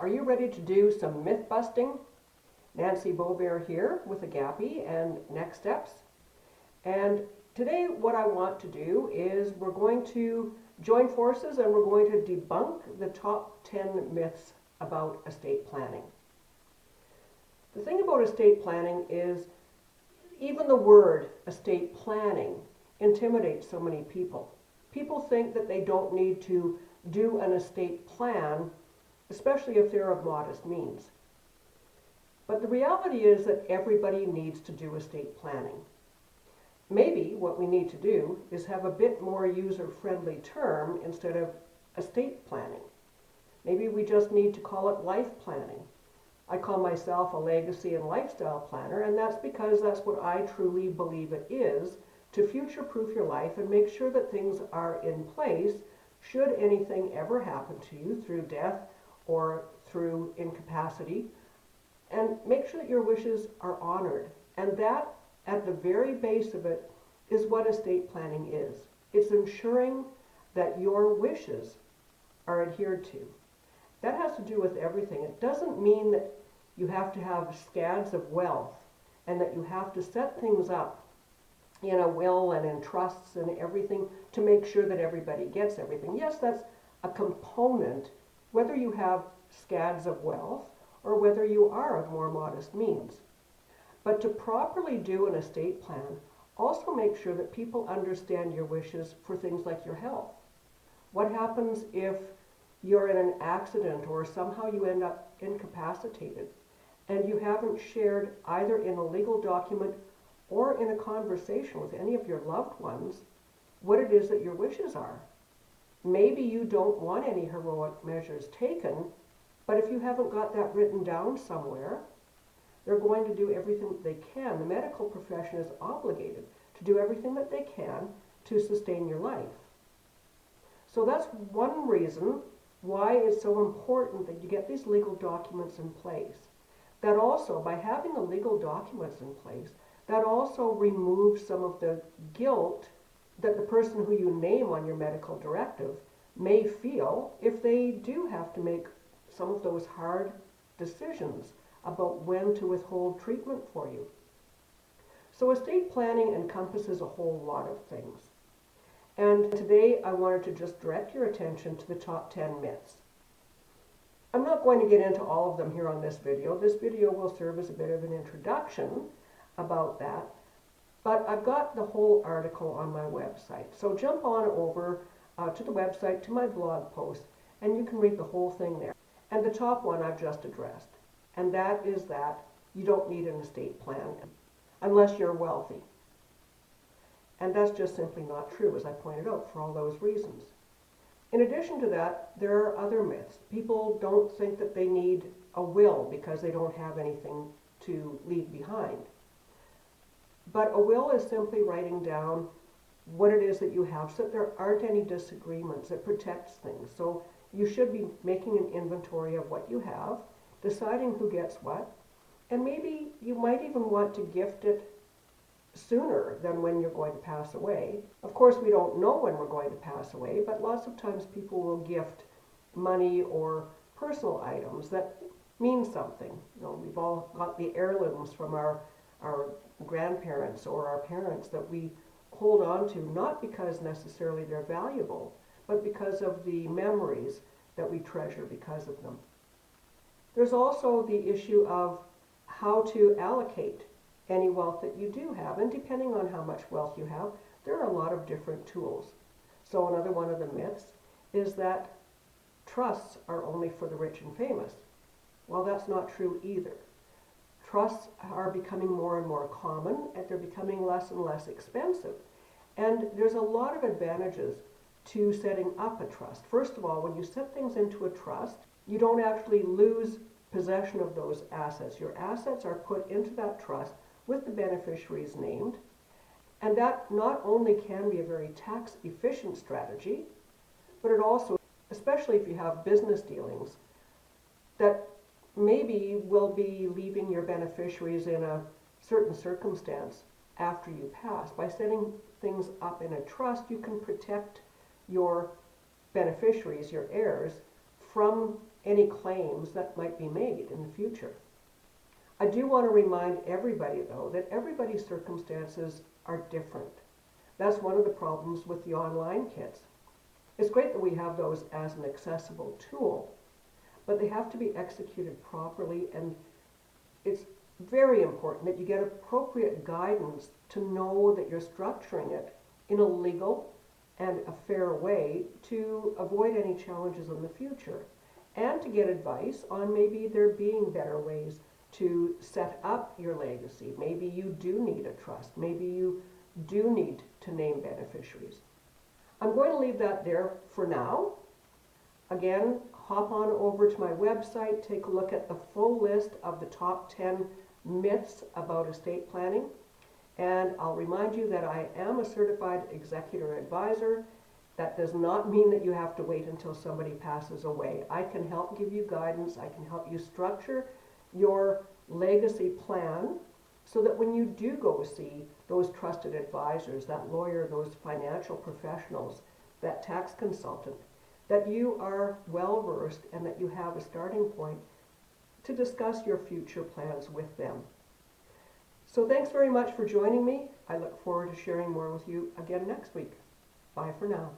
Are you ready to do some myth busting? Nancy Beaubear here with Agape and NEXsteps. And today what I want to do is we're going to join forces and we're going to debunk the top 10 myths about estate planning. The thing about estate planning is even the word estate planning intimidates so many people. People think that they don't need to do an estate plan, especially if they're of modest means. But the reality is that everybody needs to do estate planning. Maybe what we need to do is have a bit more user-friendly term instead of estate planning. Maybe we just need to call it life planning. I call myself a legacy and lifestyle planner, and that's because that's what I truly believe it is, to future-proof your life and make sure that things are in place should anything ever happen to you through death or through incapacity, and make sure that your wishes are honored. And that, at the very base of it, is what estate planning is. It's ensuring that your wishes are adhered to. That has to do with everything. It doesn't mean that you have to have scads of wealth and that you have to set things up in a will and in trusts and everything to make sure that everybody gets everything. Yes, that's a component, whether you have scads of wealth or whether you are of more modest means. But to properly do an estate plan, also make sure that people understand your wishes for things like your health. What happens if you're in an accident or somehow you end up incapacitated and you haven't shared either in a legal document or in a conversation with any of your loved ones what it is that your wishes are? Maybe you don't want any heroic measures taken, but if you haven't got that written down somewhere, they're going to do everything that they can. The medical profession is obligated to do everything that they can to sustain your life. So that's one reason why it's so important that you get these legal documents in place. That also, by having the legal documents in place, that also removes some of the guilt that the person who you name on your medical directive may feel if they do have to make some of those hard decisions about when to withhold treatment for you. So estate planning encompasses a whole lot of things. And today I wanted to just direct your attention to the top 10 myths. I'm not going to get into all of them here on this video. This video will serve as a bit of an introduction about that, but I've got the whole article on my website. So jump on over to the website, to my blog post, and you can read the whole thing there. And the top one I've just addressed, and that is that you don't need an estate plan unless you're wealthy. And that's just simply not true, as I pointed out, for all those reasons. In addition to that, there are other myths. People don't think that they need a will because they don't have anything to leave behind. But a will is simply writing down what it is that you have so that there aren't any disagreements. It protects things. So you should be making an inventory of what you have, deciding who gets what, and maybe you might even want to gift it sooner than when you're going to pass away. Of course, we don't know when we're going to pass away, but lots of times people will gift money or personal items that mean something. You know, we've all got the heirlooms from our grandparents or our parents that we hold on to, not because necessarily they're valuable, but because of the memories that we treasure because of them. There's also the issue of how to allocate any wealth that you do have, and depending on how much wealth you have, there are a lot of different tools. So another one of the myths is that trusts are only for the rich and famous. Well, that's not true either. Trusts are becoming more and more common, and they're becoming less and less expensive. And there's a lot of advantages to setting up a trust. First of all, when you set things into a trust, you don't actually lose possession of those assets. Your assets are put into that trust with the beneficiaries named, and that not only can be a very tax efficient strategy, but it also, especially if you have business dealings, that maybe will be leaving your beneficiaries in a certain circumstance after you pass. By setting things up in a trust, you can protect your beneficiaries, your heirs, from any claims that might be made in the future. I do want to remind everybody, though, that everybody's circumstances are different. That's one of the problems with the online kits. It's great that we have those as an accessible tool, but they have to be executed properly, and it's very important that you get appropriate guidance to know that you're structuring it in a legal and a fair way to avoid any challenges in the future, and to get advice on maybe there being better ways to set up your legacy. Maybe you do need a trust. Maybe you do need to name beneficiaries. I'm going to leave that there for now. Again, hop on over to my website, take a look at the full list of the top 10 myths about estate planning. And I'll remind you that I am a certified executor advisor. That does not mean that you have to wait until somebody passes away. I can help give you guidance. I can help you structure your legacy plan so that when you do go see those trusted advisors, that lawyer, those financial professionals, that tax consultant, that you are well versed and that you have a starting point to discuss your future plans with them. So thanks very much for joining me. I look forward to sharing more with you again next week. Bye for now.